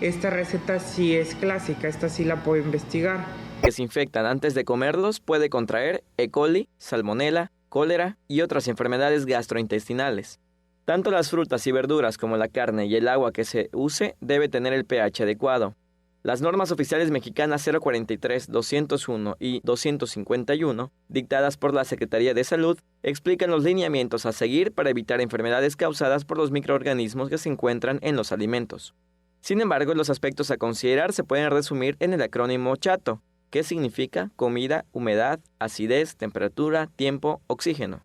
Esta receta sí es clásica, esta sí la puedo investigar. Que se infectan antes de comerlos puede contraer E. coli, salmonela, cólera y otras enfermedades gastrointestinales. Tanto las frutas y verduras como la carne y el agua que se use debe tener el pH adecuado. Las normas oficiales mexicanas 043, 201 y 251, dictadas por la Secretaría de Salud, explican los lineamientos a seguir para evitar enfermedades causadas por los microorganismos que se encuentran en los alimentos. Sin embargo, los aspectos a considerar se pueden resumir en el acrónimo CHATO, que significa comida, humedad, acidez, temperatura, tiempo, oxígeno.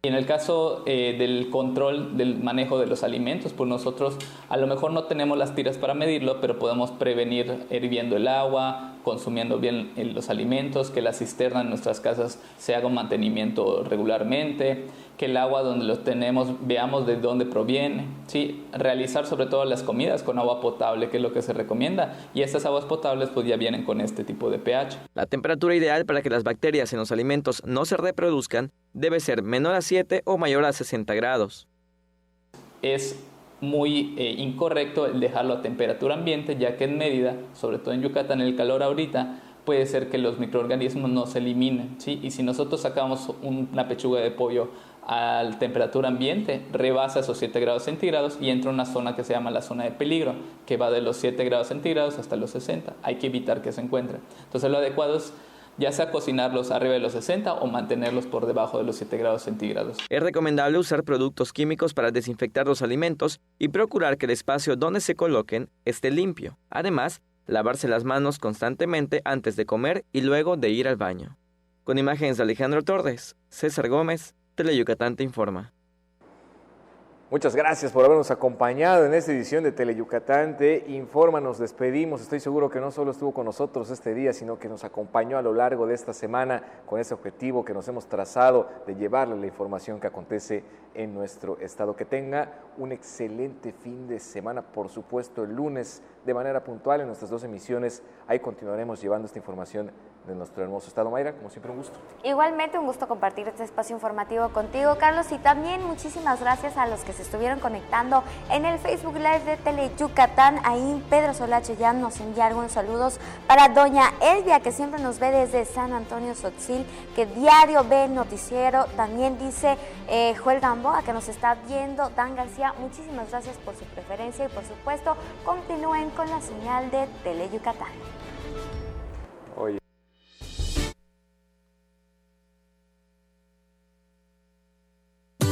En el caso del control del manejo de los alimentos, pues nosotros a lo mejor no tenemos las tiras para medirlo, pero podemos prevenir hirviendo el agua, consumiendo bien los alimentos, que la cisterna en nuestras casas se haga un mantenimiento regularmente, que el agua donde lo tenemos veamos de dónde proviene, ¿sí? Realizar sobre todo las comidas con agua potable, que es lo que se recomienda, y estas aguas potables pues ya vienen con este tipo de pH. La temperatura ideal para que las bacterias en los alimentos no se reproduzcan debe ser menor a 7 o mayor a 60 grados. Es muy incorrecto el dejarlo a temperatura ambiente, ya que en Mérida, sobre todo en Yucatán, el calor ahorita puede ser que los microorganismos no se eliminen, ¿sí? Y si nosotros sacamos una pechuga de pollo a temperatura ambiente, rebasa esos 7 grados centígrados y entra a una zona que se llama la zona de peligro, que va de los 7 grados centígrados hasta los 60. Hay que evitar que se encuentre. Entonces lo adecuado es ya sea cocinarlos arriba de los 60 o mantenerlos por debajo de los 7 grados centígrados. Es recomendable usar productos químicos para desinfectar los alimentos y procurar que el espacio donde se coloquen esté limpio. Además, lavarse las manos constantemente antes de comer y luego de ir al baño. Con imágenes de Alejandro Torres, César Gómez, Teleyucatán te informa. Muchas gracias por habernos acompañado en esta edición de Teleyucatán te informa. Nos despedimos. Estoy seguro que no solo estuvo con nosotros este día, sino que nos acompañó a lo largo de esta semana con ese objetivo que nos hemos trazado de llevarle la información que acontece en nuestro estado. Que tenga un excelente fin de semana. Por supuesto, el lunes de manera puntual en nuestras 2 emisiones. Ahí continuaremos llevando esta información de nuestro hermoso estado. Mayra, como siempre, un gusto. Igualmente, un gusto compartir este espacio informativo contigo, Carlos, y también muchísimas gracias a los que se estuvieron conectando en el Facebook Live de Teleyucatán. Ahí Pedro Solache ya nos envía algunos saludos para doña Elvia, que siempre nos ve desde San Antonio Tzotzil, que diario ve el noticiero. También dice Joel Gamboa, que nos está viendo. Dan García, muchísimas gracias por su preferencia y por supuesto continúen con la señal de Teleyucatán. Oye.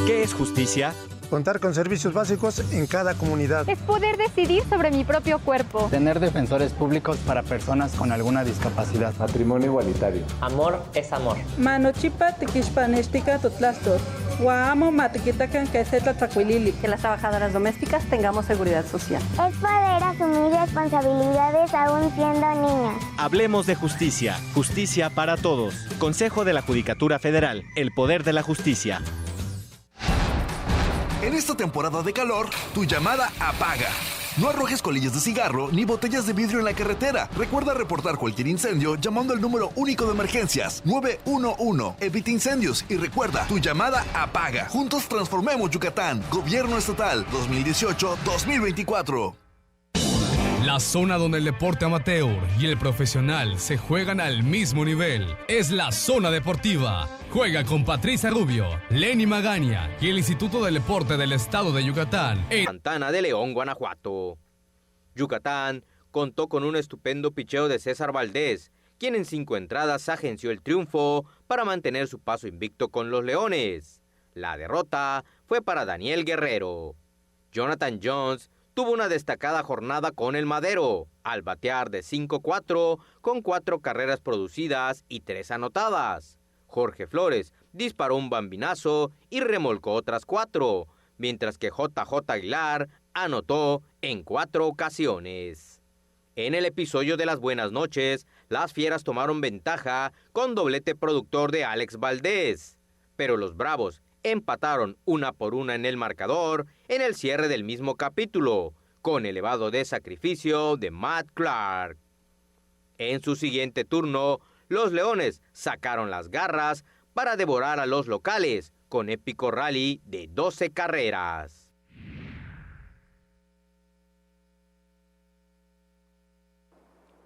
¿Qué es justicia? Contar con servicios básicos en cada comunidad. Es poder decidir sobre mi propio cuerpo. Tener defensores públicos para personas con alguna discapacidad. Matrimonio igualitario. Amor es amor. Manochipa tiquixpanestica totlastos. Guamo matiquitacan quesetla tracuilili. Que las trabajadoras domésticas tengamos seguridad social. Es poder asumir responsabilidades aún siendo niñas. Hablemos de justicia. Justicia para todos. Consejo de la Judicatura Federal. El poder de la justicia. En esta temporada de calor, tu llamada apaga. No arrojes colillas de cigarro ni botellas de vidrio en la carretera. Recuerda reportar cualquier incendio llamando al número único de emergencias 911. Evita incendios y recuerda, tu llamada apaga. Juntos transformemos Yucatán. Gobierno Estatal 2018-2024. La zona donde el deporte amateur y el profesional se juegan al mismo nivel es la zona deportiva. Juega con Patricia Rubio, Lenny Magaña y el Instituto del Deporte del Estado de Yucatán en Santana de León, Guanajuato. Yucatán contó con un estupendo picheo de César Valdés, quien en 5 entradas agenció el triunfo para mantener su paso invicto con los Leones. La derrota fue para Daniel Guerrero. Jonathan Jones tuvo una destacada jornada con el Madero, al batear de 5-4 con 4 carreras producidas y 3 anotadas. Jorge Flores disparó un bambinazo y remolcó otras 4, mientras que JJ Aguilar anotó en 4 ocasiones. En el episodio de las buenas noches, las Fieras tomaron ventaja con doblete productor de Alex Valdés, pero los Bravos empataron 1-1 en el marcador en el cierre del mismo capítulo, con elevado de sacrificio de Matt Clark. En su siguiente turno, los Leones sacaron las garras para devorar a los locales con épico rally de 12 carreras.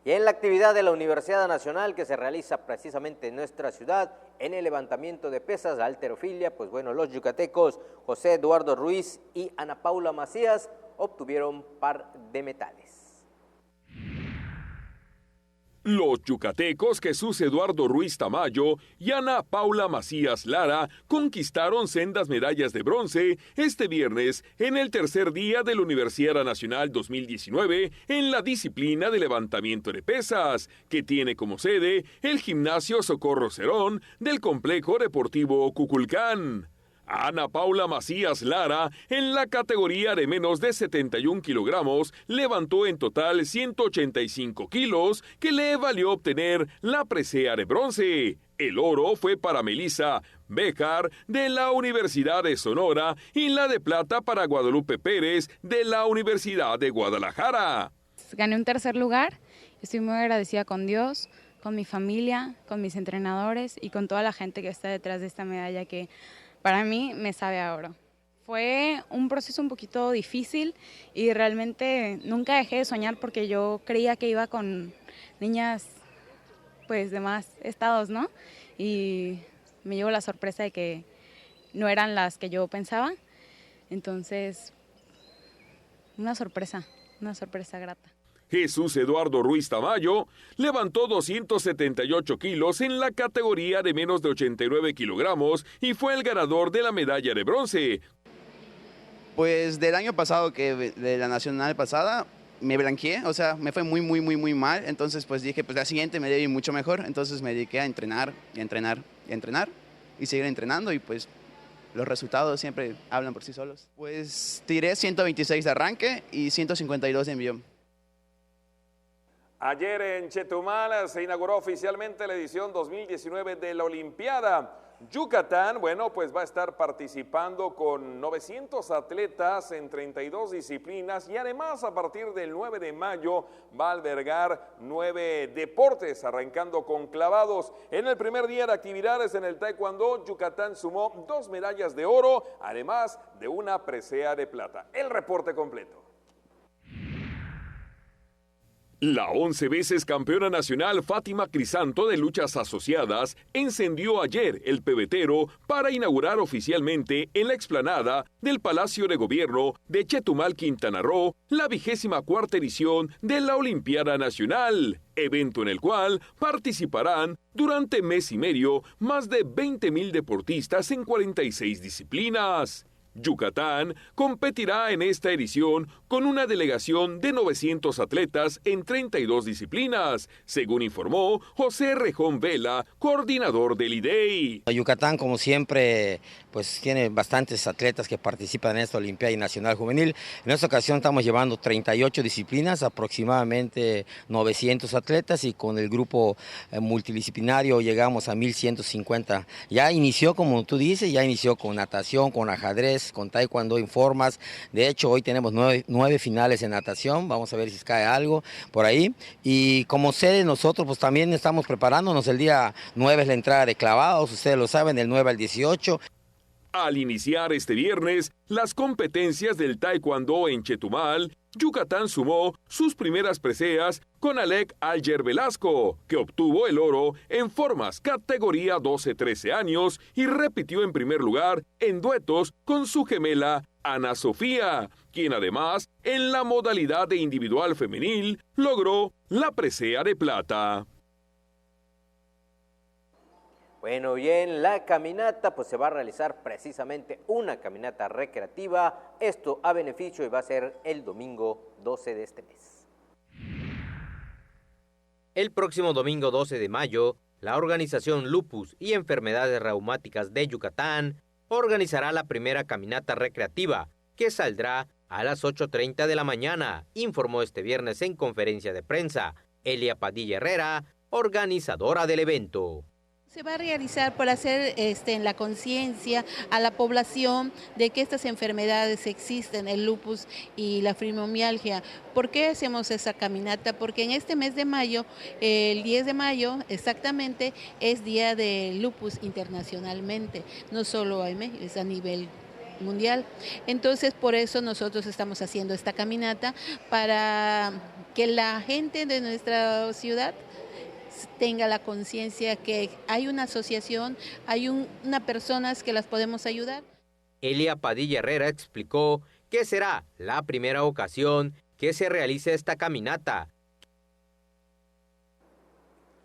Y en la actividad de la Universidad Nacional que se realiza precisamente en nuestra ciudad, en el levantamiento de pesas, la halterofilia, pues bueno, los yucatecos José Eduardo Ruiz y Ana Paula Macías obtuvieron par de metales. Los yucatecos Jesús Eduardo Ruiz Tamayo y Ana Paula Macías Lara conquistaron sendas medallas de bronce este viernes en el tercer día de la Universidad Nacional 2019 en la disciplina de levantamiento de pesas, que tiene como sede el Gimnasio Socorro Cerón del Complejo Deportivo Cuculcán. Ana Paula Macías Lara, en la categoría de menos de 71 kilogramos, levantó en total 185 kilos, que le valió obtener la presea de bronce. El oro fue para Melissa Bejar, de la Universidad de Sonora, y la de plata para Guadalupe Pérez, de la Universidad de Guadalajara. Gané un tercer lugar. Estoy muy agradecida con Dios, con mi familia, con mis entrenadores y con toda la gente que está detrás de esta medalla, que para mí me sabe a oro. Fue un proceso un poquito difícil y realmente nunca dejé de soñar, porque yo creía que iba con niñas pues de más estados, ¿no? Y me llevo la sorpresa de que no eran las que yo pensaba. Entonces, una sorpresa grata. Jesús Eduardo Ruiz Tamayo levantó 278 kilos en la categoría de menos de 89 kilogramos y fue el ganador de la medalla de bronce. Pues del año pasado, de la nacional pasada, me blanqueé, o sea, me fue muy mal. Entonces pues dije, pues la siguiente me debe ir mucho mejor. Entonces me dediqué a entrenar y seguir entrenando, y pues los resultados siempre hablan por sí solos. Pues tiré 126 de arranque y 152 de envío. Ayer en Chetumal se inauguró oficialmente la edición 2019 de la Olimpiada. Yucatán, bueno, pues va a estar participando con 900 atletas en 32 disciplinas, y además a partir del 9 de mayo va a albergar 9 deportes, arrancando con clavados. En el primer día de actividades en el taekwondo, Yucatán sumó 2 medallas de oro, además de una presea de plata. El reporte completo. La 11 veces campeona nacional Fátima Crisanto de luchas asociadas encendió ayer el pebetero para inaugurar oficialmente en la explanada del Palacio de Gobierno de Chetumal, Quintana Roo, la 24ª edición de la Olimpiada Nacional, evento en el cual participarán durante mes y medio más de 20,000 deportistas en 46 disciplinas. Yucatán competirá en esta edición con una delegación de 900 atletas en 32 disciplinas, según informó José Rejón Vela, coordinador del IDEI. Yucatán, como siempre, pues tiene bastantes atletas que participan en esta Olimpiada Nacional Juvenil. En esta ocasión estamos llevando 38 disciplinas, aproximadamente 900 atletas, y con el grupo multidisciplinario llegamos a 1,150. Ya inició, como tú dices, con natación, con ajedrez, con taekwondo en formas. De hecho, hoy tenemos 9 finales en natación. Vamos a ver si cae algo por ahí. Y como sede, nosotros pues también estamos preparándonos. El día 9 es la entrada de clavados, ustedes lo saben, del 9 al 18. Al iniciar este viernes las competencias del taekwondo en Chetumal, Yucatán sumó sus primeras preseas con Alec Alger Velasco, que obtuvo el oro en formas categoría 12-13 años y repitió en primer lugar en duetos con su gemela Ana Sofía, quien además en la modalidad de individual femenil logró la presea de plata. Bueno, y en la caminata pues se va a realizar precisamente una caminata recreativa, esto a beneficio, y va a ser el domingo 12 de este mes. El próximo domingo 12 de mayo, la organización Lupus y Enfermedades Reumáticas de Yucatán organizará la primera caminata recreativa, que saldrá a las 8:30 de la mañana, informó este viernes en conferencia de prensa Elia Padilla Herrera, organizadora del evento. Se va a realizar para hacer la conciencia a la población de que estas enfermedades existen, el lupus y la fibromialgia. ¿Por qué hacemos esa caminata? Porque en este mes de mayo, el 10 de mayo exactamente, es Día del Lupus internacionalmente, no solo en México, es a nivel mundial. Entonces, por eso nosotros estamos haciendo esta caminata, para que la gente de nuestra ciudad tenga la conciencia que hay una asociación, hay unas personas que las podemos ayudar. Elia Padilla Herrera explicó que será la primera ocasión que se realice esta caminata.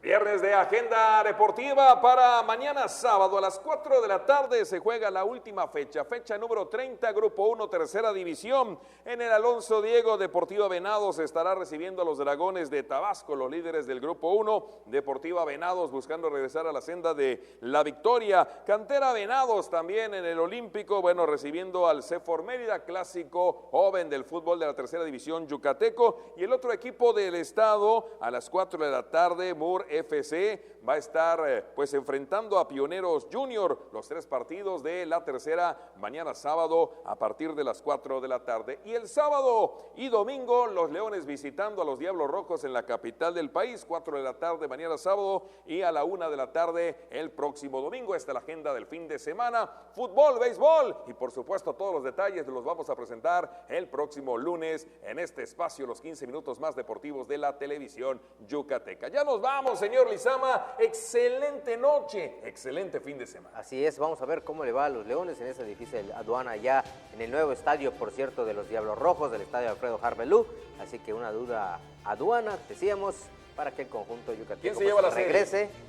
Viernes Viernes de agenda deportiva para mañana sábado a las 4 de la tarde se juega la última fecha número 30, Grupo 1, Tercera División. En el Alonso Diego, Deportiva Venados estará recibiendo a los Dragones de Tabasco, los líderes del Grupo 1. Deportiva Venados buscando regresar a la senda de la victoria. Cantera Venados también en el Olímpico, bueno, recibiendo al CEFOR Mérida, clásico joven del fútbol de la Tercera División yucateco. Y el otro equipo del estado a las 4 de la tarde, MUR FC, va a estar pues enfrentando a Pioneros Junior, los 3 partidos de la tercera mañana sábado a partir de las 4 de la tarde. Y el sábado y domingo los Leones visitando a los Diablos Rojos en la capital del país, 4 de la tarde mañana sábado y a la 1 de la tarde el próximo domingo. Esta es la agenda del fin de semana, fútbol, béisbol y por supuesto todos los detalles los vamos a presentar el próximo lunes en este espacio, los 15 minutos más deportivos de la televisión yucateca. Ya nos vamos, señor Lizama, excelente noche, excelente fin de semana. Así es, vamos a ver cómo le va a los Leones en esa difícil aduana ya en el nuevo estadio, por cierto, de los Diablos Rojos, del estadio Alfredo Harvelú, así que una duda aduana, decíamos, para que el conjunto yucateco ¿quién se lleva la regrese. Serie?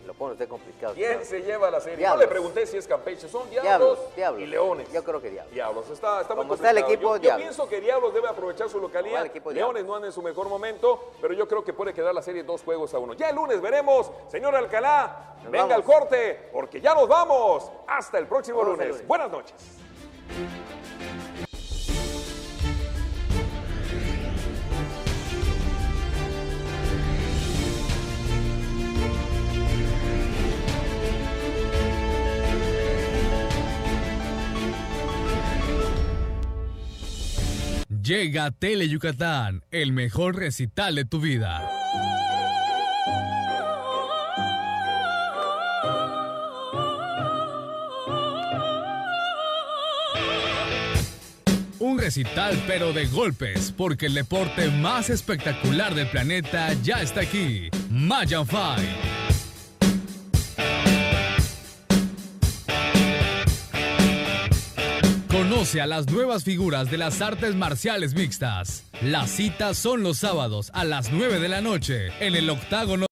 Lo pone usted complicado. ¿Quién se lleva la serie? Diablos. No le pregunté si es Campeche, son Diablos y Leones. Yo creo que Diablos. Diablos, está muy como complicado. Está el equipo, yo pienso que Diablos debe aprovechar su localidad. Leones no anda en su mejor momento, pero yo creo que puede quedar la serie 2-1. Ya el lunes veremos, señor Alcalá, venga al corte, porque ya nos vamos. Hasta el próximo lunes. Buenas noches. Llega a Tele Yucatán, el mejor recital de tu vida. Un recital pero de golpes, porque el deporte más espectacular del planeta ya está aquí. Mayan Fight. Conoce a las nuevas figuras de las artes marciales mixtas. Las citas son los sábados a las 9 de la noche en el Octágono